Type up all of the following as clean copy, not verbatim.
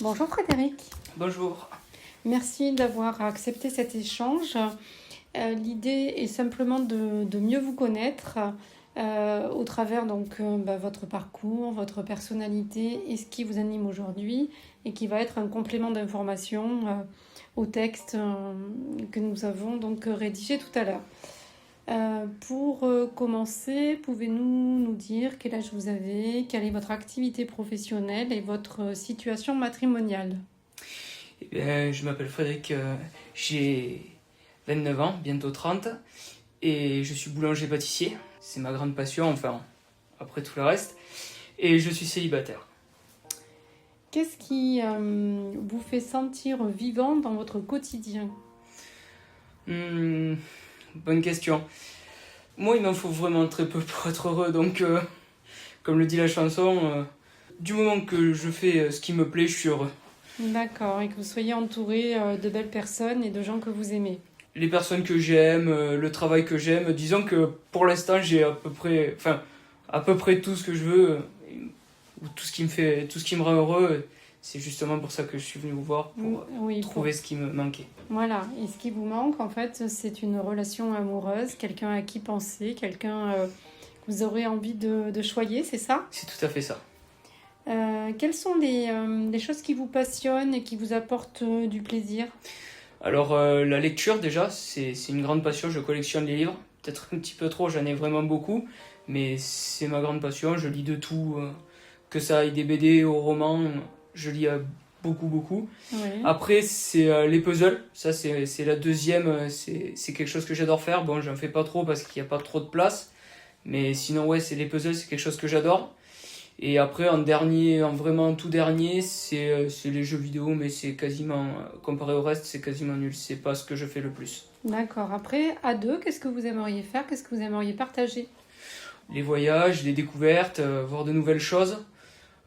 Bonjour Frédéric. Bonjour. Merci d'avoir accepté cet échange. L'idée est simplement de mieux vous connaître au travers votre parcours, votre personnalité et ce qui vous anime aujourd'hui et qui va être un complément d'information au texte que nous avons donc rédigé tout à l'heure. Pour commencer, pouvez-vous nous dire quel âge vous avez, quelle est votre activité professionnelle et votre situation matrimoniale? Je m'appelle Frédéric, j'ai 29 ans, bientôt 30, et je suis boulanger-pâtissier. C'est ma grande passion, enfin, après tout le reste. Et je suis célibataire. Qu'est-ce qui vous fait sentir vivant dans votre quotidien? Bonne question. Moi, il m'en faut vraiment très peu pour être heureux, donc, comme le dit la chanson, du moment que je fais ce qui me plaît, je suis heureux. D'accord, et que vous soyez entouré de belles personnes et de gens que vous aimez. Les personnes que j'aime, le travail que j'aime, disons que pour l'instant, j'ai à peu près tout ce que je veux, ou tout ce qui me rend heureux. C'est justement pour ça que je suis venu vous voir, pour trouver ce qui me manquait. Voilà, et ce qui vous manque, en fait, c'est une relation amoureuse, quelqu'un à qui penser, quelqu'un que vous aurez envie de choyer, c'est ça? C'est tout à fait ça. Quelles sont les choses qui vous passionnent et qui vous apportent du plaisir? Alors, la lecture, déjà, c'est une grande passion. Je collectionne les livres. Peut-être un petit peu trop, j'en ai vraiment beaucoup. Mais c'est ma grande passion. Je lis de tout. Que ça aille des BD aux romans, je lis beaucoup. Oui. Après, c'est les puzzles. Ça, c'est la deuxième. C'est quelque chose que j'adore faire. Bon, j'en fais pas trop parce qu'il n'y a pas trop de place. Mais sinon, ouais, c'est les puzzles, c'est quelque chose que j'adore. Et après, en vraiment tout dernier, c'est les jeux vidéo, mais c'est quasiment, comparé au reste, c'est quasiment nul. C'est pas ce que je fais le plus. D'accord. Après, à deux, qu'est-ce que vous aimeriez faire? Qu'est-ce que vous aimeriez partager? Les voyages, les découvertes, voir de nouvelles choses.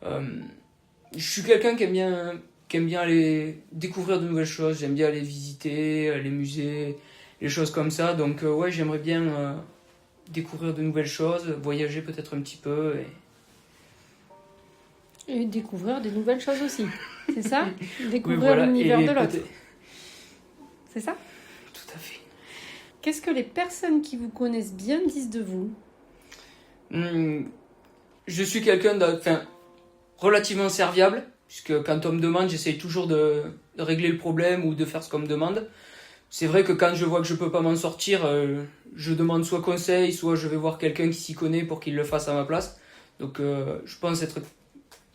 Je suis quelqu'un qui aime bien aller découvrir de nouvelles choses. J'aime bien aller visiter les musées, les choses comme ça. Donc ouais, j'aimerais bien découvrir de nouvelles choses, voyager peut-être un petit peu. Et découvrir des nouvelles choses aussi, c'est ça? Découvrir Oui, voilà. l'univers Et de l'autre, peut-être- c'est ça? Tout à fait. Qu'est-ce que les personnes qui vous connaissent bien disent de vous? Je suis quelqu'un relativement serviable, puisque quand on me demande, j'essaye toujours de régler le problème ou de faire ce qu'on me demande. C'est vrai que quand je vois que je peux pas m'en sortir, je demande soit conseil, soit je vais voir quelqu'un qui s'y connaît pour qu'il le fasse à ma place. Donc je pense être...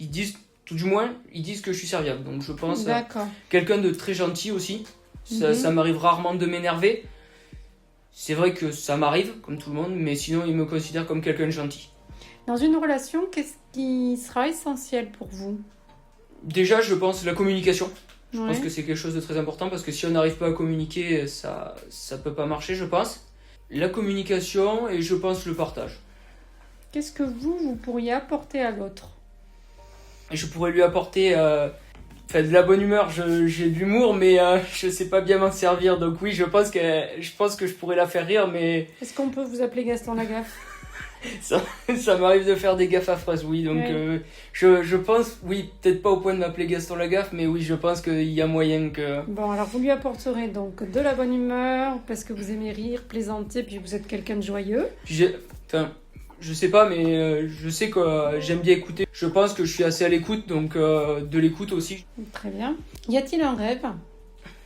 Ils disent que je suis serviable. Donc je pense D'accord. quelqu'un de très gentil aussi. Ça m'arrive rarement de m'énerver. C'est vrai que ça m'arrive, comme tout le monde, mais sinon ils me considèrent comme quelqu'un de gentil. Dans une relation, qu'est-ce qui sera essentiel pour vous? Déjà, je pense la communication. Je pense Ouais. que c'est quelque chose de très important parce que si on n'arrive pas à communiquer, ça peut pas marcher, je pense. La communication et je pense le partage. Qu'est-ce que vous pourriez apporter à l'autre? Et je pourrais lui apporter de la bonne humeur, j'ai de l'humour, mais je sais pas bien m'en servir. Donc oui, je pense que je pourrais la faire rire, mais Est-ce qu'on peut vous appeler Gaston Lagaffe? ça m'arrive de faire des gaffes à phrases, oui. Donc Ouais. je pense, oui, peut-être pas au point de m'appeler Gaston Lagaffe, mais oui, je pense qu'il y a moyen que... Bon, alors vous lui apporterez donc de la bonne humeur, parce que vous aimez rire, plaisanter, puis vous êtes quelqu'un de joyeux. Puis je sais pas, mais je sais que j'aime bien écouter. Je pense que je suis assez à l'écoute, donc de l'écoute aussi. Très bien. Y a-t-il un rêve,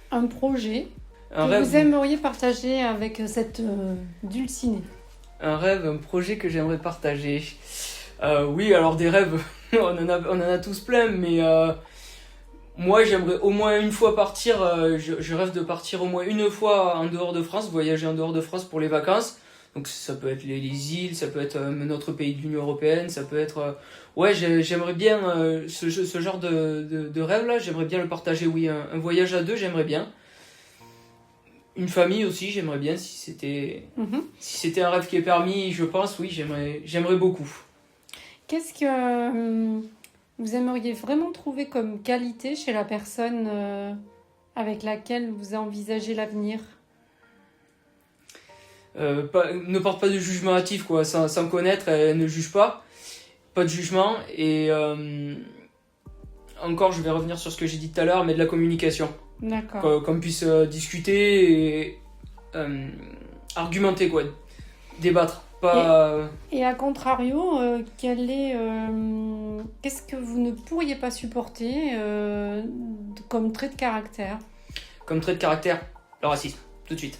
un projet Un que rêve, vous aimeriez partager avec cette Dulcinée? un projet que j'aimerais partager. Oui, alors des rêves, on en a tous plein, mais moi j'aimerais au moins une fois partir. Je rêve de partir au moins une fois en dehors de France, voyager en dehors de France pour les vacances. Donc ça peut être les îles, ça peut être un autre pays de l'Union Européenne, ça peut être... Ouais, j'aimerais bien ce genre de rêve-là, j'aimerais bien le partager, oui. Un voyage à deux, j'aimerais bien. Une famille aussi, j'aimerais bien, si c'était un rêve qui est permis, je pense, oui, j'aimerais beaucoup. Qu'est-ce que vous aimeriez vraiment trouver comme qualité chez la personne avec laquelle vous envisagez l'avenir? Ne porte pas de jugement hâtif, quoi, sans connaître, elle ne juge pas. Pas de jugement, et encore, je vais revenir sur ce que j'ai dit tout à l'heure, mais de la communication. D'accord. Qu'on puisse discuter et argumenter, quoi. Débattre. Pas... Et à contrario, qu'est-ce que vous ne pourriez pas supporter comme trait de caractère? Comme trait de caractère, le racisme, tout de suite.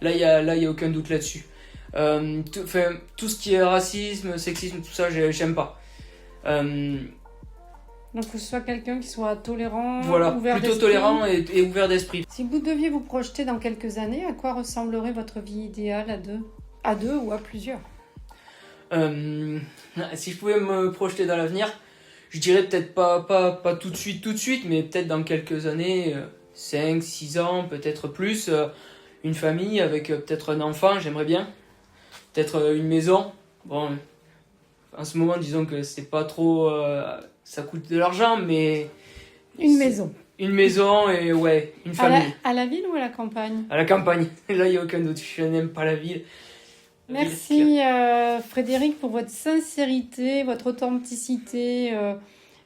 Là, il y a aucun doute là-dessus. Tout ce qui est racisme, sexisme, tout ça, j'aime pas. Donc, que ce soit quelqu'un qui soit tolérant, voilà, ouvert plutôt d'esprit. tolérant et ouvert d'esprit. Si vous deviez vous projeter dans quelques années, à quoi ressemblerait votre vie idéale à deux? À deux ou à plusieurs? Si je pouvais me projeter dans l'avenir, je dirais peut-être pas tout de suite, mais peut-être dans quelques années, 5, 6 ans, peut-être plus, une famille avec peut-être un enfant, j'aimerais bien. Peut-être une maison. Bon, en ce moment, disons que c'est pas trop... ça coûte de l'argent, mais... Une maison. Une maison et ouais, une famille. À la ville ou à la campagne? À la campagne. Là, il n'y a aucun doute. Je n'aime pas la ville. Merci Frédéric pour votre sincérité, votre authenticité,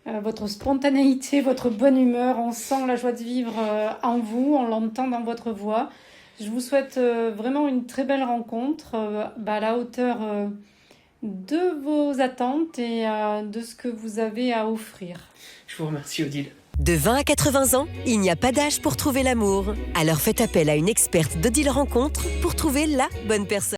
votre spontanéité, votre bonne humeur. On sent la joie de vivre en vous, on l'entend dans votre voix. Je vous souhaite vraiment une très belle rencontre à la hauteur de vos attentes et de ce que vous avez à offrir. Je vous remercie Odile. De 20 à 80 ans, il n'y a pas d'âge pour trouver l'amour. Alors faites appel à une experte d'Odile Rencontre pour trouver la bonne personne.